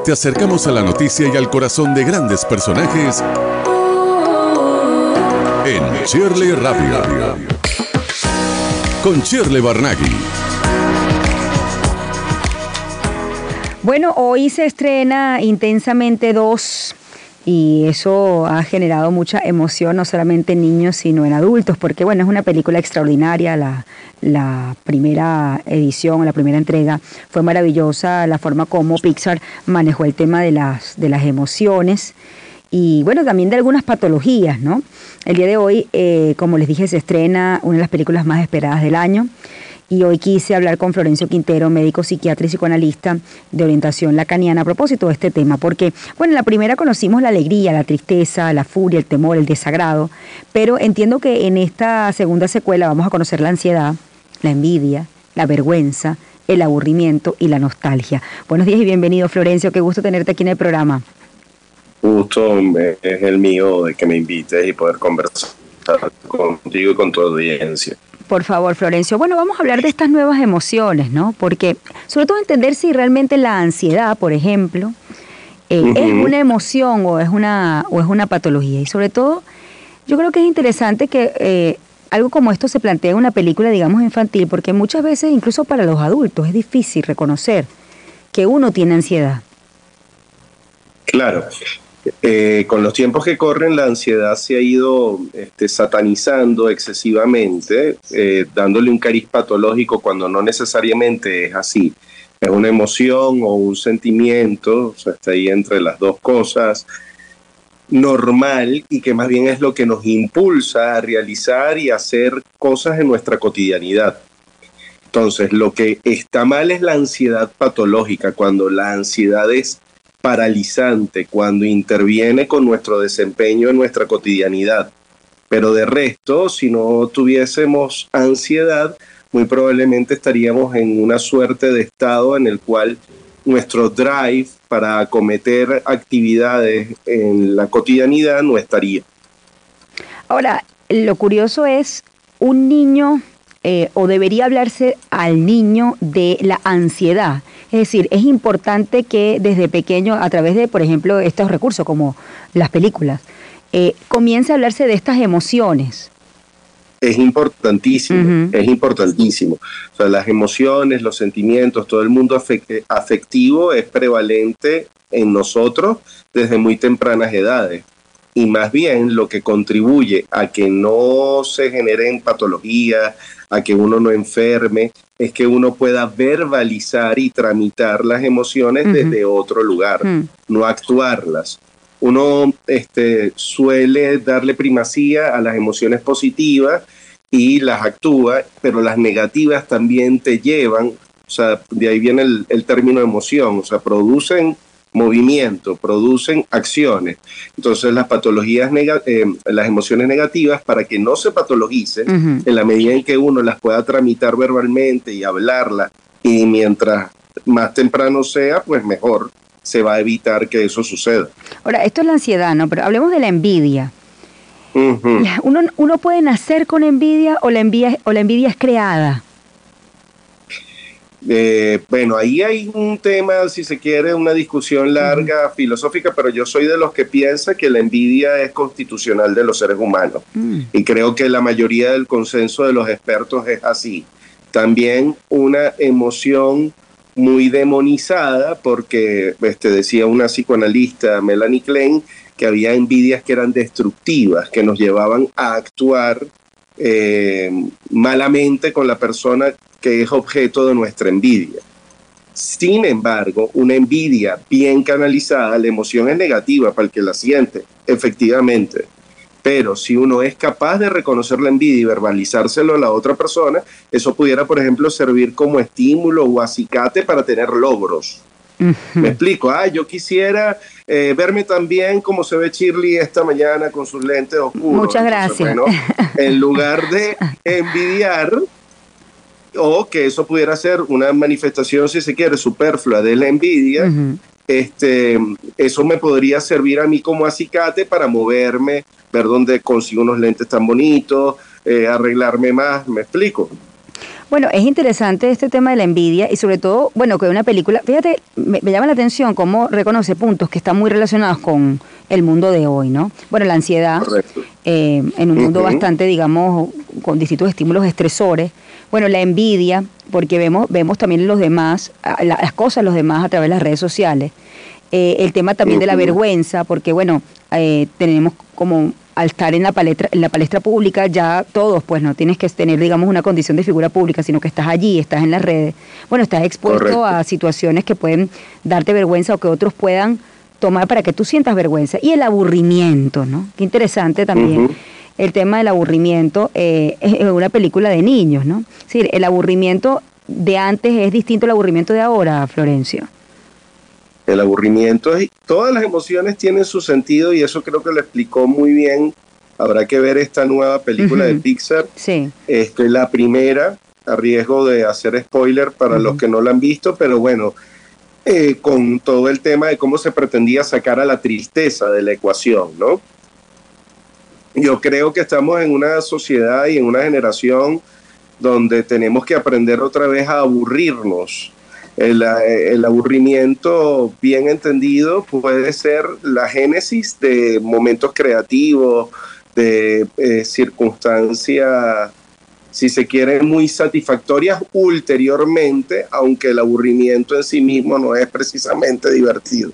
Te acercamos a la noticia y al corazón de grandes personajes en Shirley Radio. Con Shirley Barnaghi. Bueno, hoy se estrena Intensamente 2 y eso ha generado mucha emoción, no solamente en niños, sino en adultos, porque bueno, es una película extraordinaria. La primera edición, la primera entrega fue maravillosa, la forma como Pixar manejó el tema de las emociones y bueno, también de algunas patologías, ¿no? El día de hoy, como les dije, se estrena una de las películas más esperadas del año. Y hoy quise hablar con Florencio Quintero, médico psiquiatra y psicoanalista de orientación lacaniana, a propósito de este tema, porque, bueno, en la primera conocimos la alegría, la tristeza, la furia, el temor, el desagrado, pero entiendo que en esta segunda secuela vamos a conocer la ansiedad, la envidia, la vergüenza, el aburrimiento y la nostalgia. Buenos días y bienvenido, Florencio, qué gusto tenerte aquí en el programa. Gusto es el mío de que me invites y poder conversar contigo y con tu audiencia. Por favor, Florencio. Bueno, vamos a hablar de estas nuevas emociones, ¿no? Porque, sobre todo, entender si realmente la ansiedad, por ejemplo, es una emoción o es una patología. Y sobre todo, yo creo que es interesante que algo como esto se plantea en una película, digamos, infantil, porque muchas veces, incluso para los adultos, es difícil reconocer que uno tiene ansiedad. Claro. Con los tiempos que corren, la ansiedad se ha ido satanizando excesivamente, dándole un cariz patológico cuando no necesariamente es así. Es una emoción o un sentimiento, o sea, está ahí entre las dos cosas, normal, y que más bien es lo que nos impulsa a realizar y hacer cosas en nuestra cotidianidad. Entonces, lo que está mal es la ansiedad patológica, cuando la ansiedad es paralizante, cuando interviene con nuestro desempeño en nuestra cotidianidad. Pero de resto, si no tuviésemos ansiedad, muy probablemente estaríamos en una suerte de estado en el cual nuestro drive para acometer actividades en la cotidianidad no estaría. Ahora, lo curioso es, un niño, o debería hablarse al niño de la ansiedad. Es decir, es importante que desde pequeño, a través de, por ejemplo, estos recursos como las películas, comience a hablarse de estas emociones. Es importantísimo, es importantísimo. O sea, las emociones, los sentimientos, todo el mundo afectivo es prevalente en nosotros desde muy tempranas edades. Y más bien lo que contribuye a que no se generen patologías, a que uno no enferme, es que uno pueda verbalizar y tramitar las emociones desde otro lugar, no actuarlas. Uno suele darle primacía a las emociones positivas y las actúa, pero las negativas también te llevan, o sea, de ahí viene el término emoción, o sea, producen movimiento, producen acciones. Entonces las patologías, las emociones negativas, para que no se patologicen, en la medida en que uno las pueda tramitar verbalmente y hablarlas, y mientras más temprano sea, pues mejor se va a evitar que eso suceda. Ahora, esto es la ansiedad, ¿no? Pero hablemos de la envidia. ¿Uno puede nacer con envidia o la envidia es creada? Bueno, ahí hay un tema, si se quiere, una discusión larga, filosófica, pero yo soy de los que piensa que la envidia es constitucional de los seres humanos. Y creo que la mayoría del consenso de los expertos es así. También una emoción muy demonizada, porque decía una psicoanalista, Melanie Klein, que había envidias que eran destructivas, que nos llevaban a actuar malamente con la persona que es objeto de nuestra envidia. Sin embargo, una envidia bien canalizada, la emoción es negativa para el que la siente, efectivamente. Pero si uno es capaz de reconocer la envidia y verbalizárselo a la otra persona, eso pudiera, por ejemplo, servir como estímulo o acicate para tener logros. Me explico. Yo quisiera verme tan bien como se ve Shirley esta mañana con sus lentes oscuros. Muchas gracias. Entonces, bueno, en lugar de envidiar, o que eso pudiera ser una manifestación, si se quiere, superflua de la envidia, eso me podría servir a mí como acicate para moverme, ver dónde consigo unos lentes tan bonitos, arreglarme más. ¿Me explico? Bueno, es interesante este tema de la envidia y sobre todo, bueno, que una película, fíjate, me llama la atención cómo reconoce puntos que están muy relacionados con el mundo de hoy, ¿no? Bueno, la ansiedad, en un mundo bastante, digamos, con distintos estímulos estresores. Bueno, la envidia, porque vemos también los demás, las cosas de los demás a través de las redes sociales. El tema también de la vergüenza, porque bueno, tenemos como al estar en la palestra pública, ya todos, pues no tienes que tener, digamos, una condición de figura pública, sino que estás allí, estás en las redes. Bueno, estás expuesto a situaciones que pueden darte vergüenza o que otros puedan tomar para que tú sientas vergüenza. Y el aburrimiento, ¿no? Qué interesante también. El tema del aburrimiento es una película de niños, ¿no? Es decir, el aburrimiento de antes es distinto al aburrimiento de ahora, Florencio. El aburrimiento, todas las emociones tienen su sentido y eso creo que lo explicó muy bien. Habrá que ver esta nueva película de Pixar. Sí. La primera, a riesgo de hacer spoiler para los que no la han visto, pero bueno, con todo el tema de cómo se pretendía sacar a la tristeza de la ecuación, ¿no? Yo creo que estamos en una sociedad y en una generación donde tenemos que aprender otra vez a aburrirnos. El aburrimiento, bien entendido, puede ser la génesis de momentos creativos, de circunstancias, si se quieren, muy satisfactorias ulteriormente, aunque el aburrimiento en sí mismo no es precisamente divertido.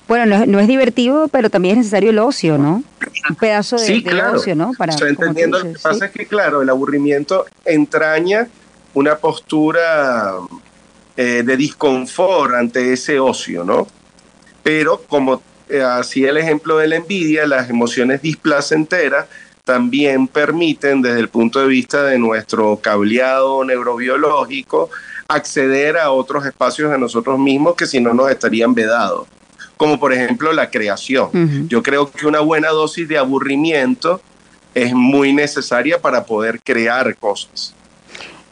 Bueno, no es divertido, pero también es necesario el ocio, ¿no? Un pedazo de ocio, ¿no? Para, entendiendo lo que pasa es que, claro, el aburrimiento entraña una postura de disconfort ante ese ocio, ¿no? Pero como así el ejemplo de la envidia, las emociones displacenteras también permiten, desde el punto de vista de nuestro cableado neurobiológico, acceder a otros espacios de nosotros mismos que si no nos estarían vedados, como por ejemplo la creación. Yo creo que una buena dosis de aburrimiento es muy necesaria para poder crear cosas.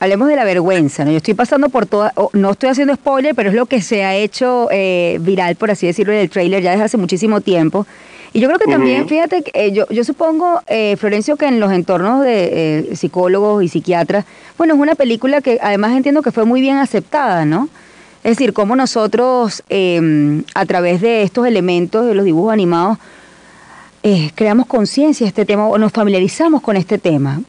Hablemos de la vergüenza, ¿no? Yo estoy pasando por toda, no estoy haciendo spoiler, pero es lo que se ha hecho viral, por así decirlo, en el tráiler ya desde hace muchísimo tiempo. Y yo creo que también, fíjate, yo supongo, Florencio, que en los entornos de psicólogos y psiquiatras, bueno, es una película que además entiendo que fue muy bien aceptada, ¿no? Es decir, cómo nosotros, a través de estos elementos de los dibujos animados, creamos conciencia de este tema o nos familiarizamos con este tema.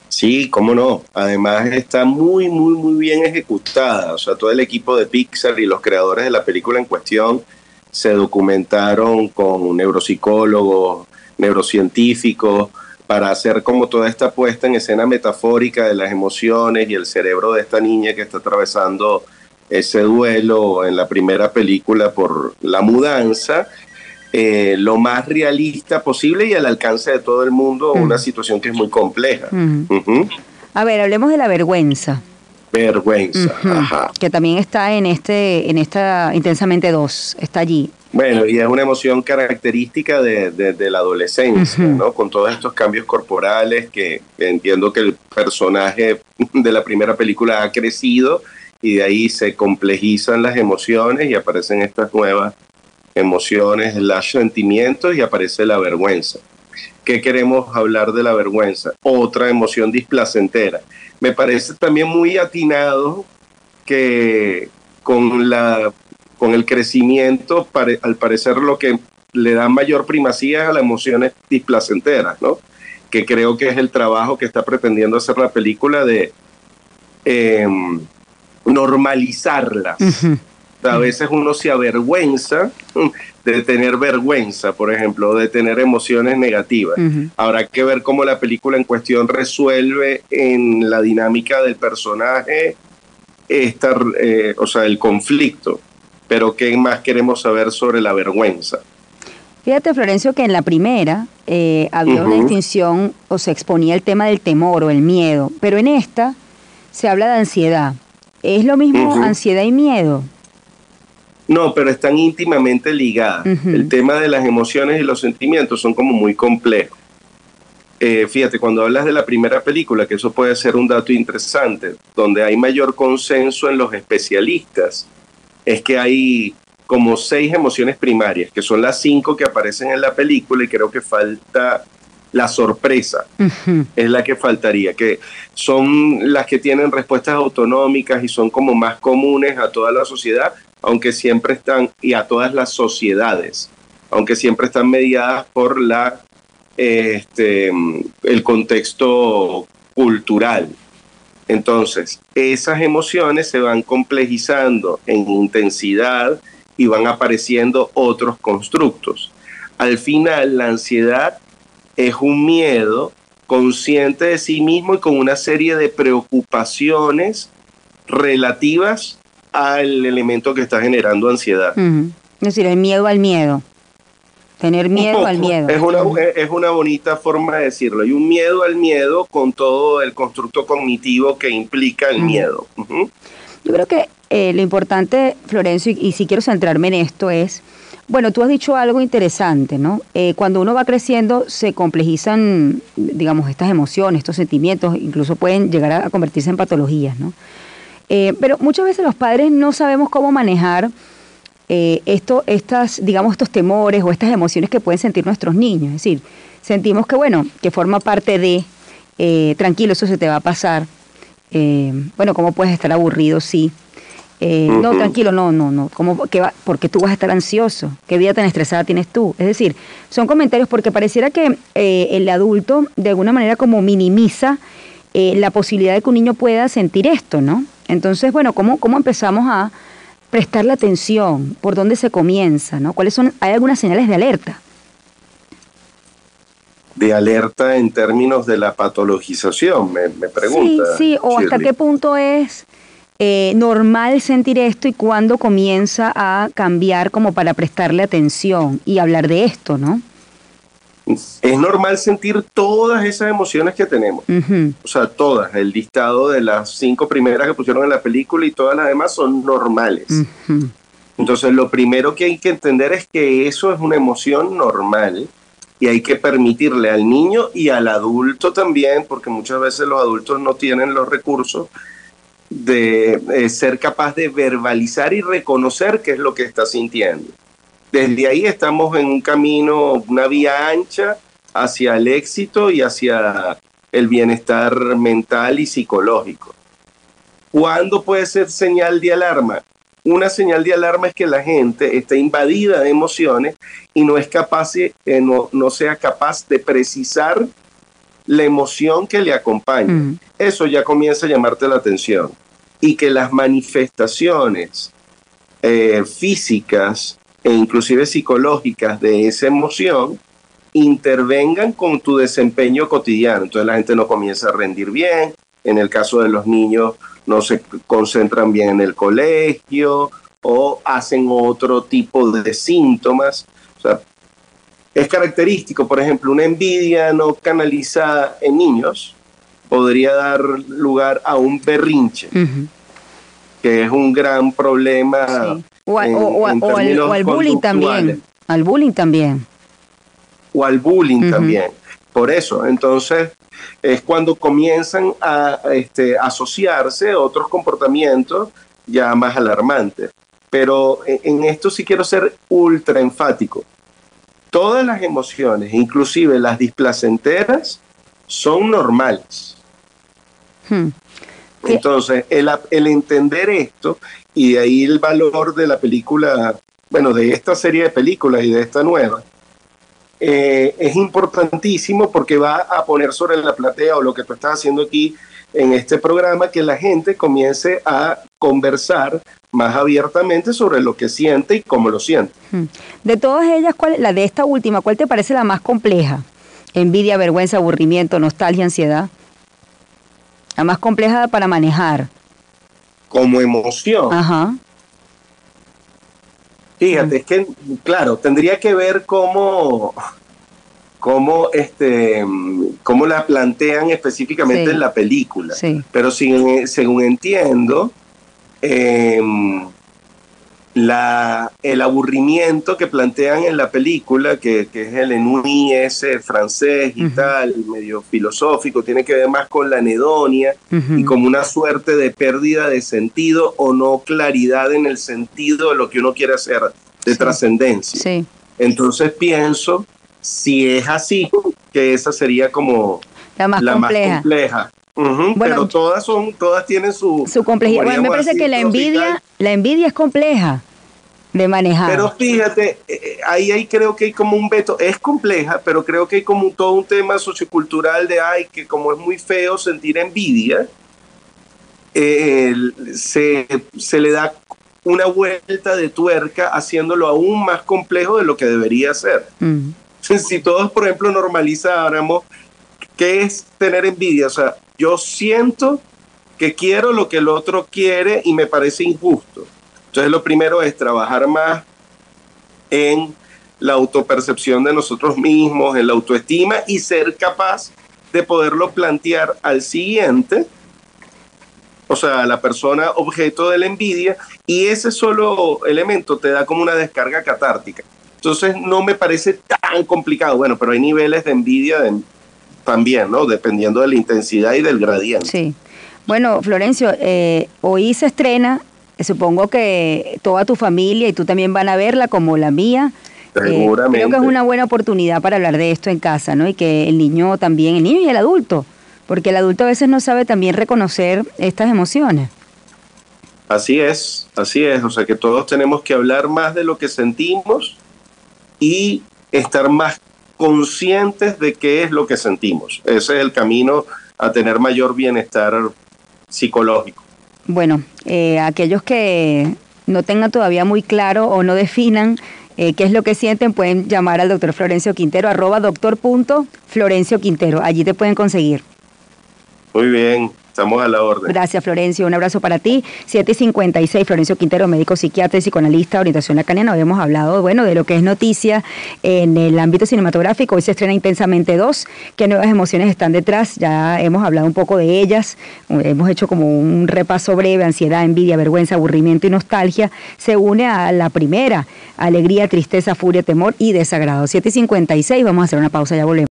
Sí, cómo no. Además está muy, muy, muy bien ejecutada. O sea, todo el equipo de Pixar y los creadores de la película en cuestión se documentaron con neuropsicólogos, neurocientíficos, para hacer como toda esta puesta en escena metafórica de las emociones y el cerebro de esta niña que está atravesando ese duelo en la primera película por la mudanza. Lo más realista posible y al alcance de todo el mundo, una situación que es muy compleja. A ver, hablemos de la vergüenza. Vergüenza, ajá. Que también está en esta Intensamente 2, está allí. Bueno, y es una emoción característica de la adolescencia, ¿no? Con todos estos cambios corporales que entiendo que el personaje de la primera película ha crecido y de ahí se complejizan las emociones y aparecen estas nuevas emociones, los sentimientos y aparece la vergüenza. ¿Qué queremos hablar de la vergüenza? Otra emoción displacentera. Me parece también muy atinado que con el crecimiento, al parecer lo que le da mayor primacía a las emociones displacenteras, ¿no? Que creo que es el trabajo que está pretendiendo hacer la película de normalizarlas. A veces uno se avergüenza de tener vergüenza, por ejemplo, de tener emociones negativas. Habrá que ver cómo la película en cuestión resuelve en la dinámica del personaje el conflicto. Pero ¿qué más queremos saber sobre la vergüenza? Fíjate, Florencio, que en la primera había una distinción o se exponía el tema del temor o el miedo, pero en esta se habla de ansiedad. ¿Es lo mismo ansiedad y miedo? No, pero están íntimamente ligadas. El tema de las emociones y los sentimientos son como muy complejos. Fíjate, cuando hablas de la primera película, que eso puede ser un dato interesante, donde hay mayor consenso en los especialistas, es que hay como 6 emociones primarias, que son las 5 que aparecen en la película, y creo que falta La sorpresa es la que faltaría, que son las que tienen respuestas autonómicas y son como más comunes a toda la sociedad, aunque siempre están, y a todas las sociedades, aunque siempre están mediadas por el contexto cultural. Entonces, esas emociones se van complejizando en intensidad y van apareciendo otros constructos. Al final, la ansiedad es un miedo consciente de sí mismo y con una serie de preocupaciones relativas al elemento que está generando ansiedad. Es decir, el miedo al miedo. Tener miedo al miedo. Es una bonita forma de decirlo. Hay un miedo al miedo con todo el constructo cognitivo que implica el miedo. Yo creo que lo importante, Florencio, y si quiero centrarme en esto es, bueno, tú has dicho algo interesante, ¿no? Cuando uno va creciendo se complejizan, digamos, estas emociones, estos sentimientos, incluso pueden llegar a convertirse en patologías, ¿no? Pero muchas veces los padres no sabemos cómo manejar estos temores o estas emociones que pueden sentir nuestros niños. Es decir, sentimos que, bueno, que forma parte de, tranquilo, eso se te va a pasar. Bueno, ¿cómo puedes estar aburrido? Sí. No, tranquilo, no. ¿Por qué tú vas a estar ansioso? ¿Qué vida tan estresada tienes tú? Es decir, son comentarios porque pareciera que el adulto de alguna manera como minimiza la posibilidad de que un niño pueda sentir esto, ¿no? Entonces, bueno, ¿cómo empezamos a prestarle atención? ¿Por dónde se comienza? ¿No? ¿Hay algunas señales de alerta? De alerta en términos de la patologización, me pregunta. Sí, o Shirley. ¿Hasta qué punto es normal sentir esto y cuándo comienza a cambiar como para prestarle atención y hablar de esto, ¿no? Es normal sentir todas esas emociones que tenemos, o sea, todas. El listado de las 5 primeras que pusieron en la película y todas las demás son normales. Entonces, lo primero que hay que entender es que eso es una emoción normal y hay que permitirle al niño y al adulto también, porque muchas veces los adultos no tienen los recursos de ser capaz de verbalizar y reconocer qué es lo que está sintiendo. Desde ahí estamos en un camino, una vía ancha hacia el éxito y hacia el bienestar mental y psicológico. ¿Cuándo puede ser señal de alarma? Una señal de alarma es que la gente está invadida de emociones y no es capaz, no sea capaz de precisar la emoción que le acompaña. Eso ya comienza a llamarte la atención. Y que las manifestaciones físicas e inclusive psicológicas de esa emoción intervengan con tu desempeño cotidiano. Entonces la gente no comienza a rendir bien. En el caso de los niños, no se concentran bien en el colegio o hacen otro tipo de síntomas. O sea, es característico, por ejemplo, una envidia no canalizada en niños podría dar lugar a un berrinche, que es un gran problema. Sí. O al bullying también. Al bullying también. O al bullying también. Por eso, entonces, es cuando comienzan a asociarse otros comportamientos ya más alarmantes. Pero en esto sí quiero ser ultra enfático. Todas las emociones, inclusive las displacenteras, son normales. Entonces, el entender esto, y de ahí el valor de la película, bueno, de esta serie de películas y de esta nueva, es importantísimo porque va a poner sobre la platea, o lo que tú estás haciendo aquí en este programa, que la gente comience a conversar más abiertamente sobre lo que siente y cómo lo siente. De todas ellas, la de esta última, ¿cuál te parece la más compleja? Envidia, vergüenza, aburrimiento, nostalgia, ansiedad. La más compleja para manejar. Como emoción. Ajá. Fíjate, es que, claro, tendría que ver cómo la plantean específicamente en la película. Sí. Pero según entiendo, el aburrimiento que plantean en la película, que es el ennui ese francés y tal, medio filosófico, tiene que ver más con la anedonia y como una suerte de pérdida de sentido o no claridad en el sentido de lo que uno quiere hacer, de trascendencia. Sí. Entonces pienso, si es así, que esa sería como la más compleja. Bueno, pero todas tienen su complejidad. Bueno, me parece que la envidia es compleja de manejar. Pero fíjate, ahí creo que hay como un veto, es compleja, pero creo que hay como todo un tema sociocultural de que como es muy feo sentir envidia, se le da una vuelta de tuerca haciéndolo aún más complejo de lo que debería ser. Si todos, por ejemplo, normalizáramos qué es tener envidia, o sea, yo siento que quiero lo que el otro quiere y me parece injusto. Entonces lo primero es trabajar más en la autopercepción de nosotros mismos, en la autoestima y ser capaz de poderlo plantear al siguiente, o sea, a la persona objeto de la envidia, y ese solo elemento te da como una descarga catártica. Entonces no me parece tan complicado. Bueno, pero hay niveles de envidia también, ¿no? Dependiendo de la intensidad y del gradiente. Sí. Bueno, Florencio, hoy se estrena. Supongo que toda tu familia y tú también van a verla, como la mía. Seguramente. Creo que es una buena oportunidad para hablar de esto en casa, ¿no? Y que el niño también, el niño y el adulto, porque el adulto a veces no sabe también reconocer estas emociones. Así es. O sea que todos tenemos que hablar más de lo que sentimos y estar más conscientes de qué es lo que sentimos. Ese es el camino a tener mayor bienestar psicológico. Bueno, aquellos que no tengan todavía muy claro o no definan qué es lo que sienten, pueden llamar al doctor Florencio Quintero, @doctor.florencioquintero. Allí te pueden conseguir. Muy bien, estamos a la orden. Gracias, Florencio. Un abrazo para ti. 7:56, Florencio Quintero, médico psiquiatra y psicoanalista, orientación lacaniana. Habíamos hablado, bueno, de lo que es noticia en el ámbito cinematográfico. Hoy se estrena Intensamente 2. ¿Qué nuevas emociones están detrás? Ya hemos hablado un poco de ellas. Hemos hecho como un repaso breve: ansiedad, envidia, vergüenza, aburrimiento y nostalgia. Se une a la primera: alegría, tristeza, furia, temor y desagrado. 7:56, vamos a hacer una pausa, ya volvemos.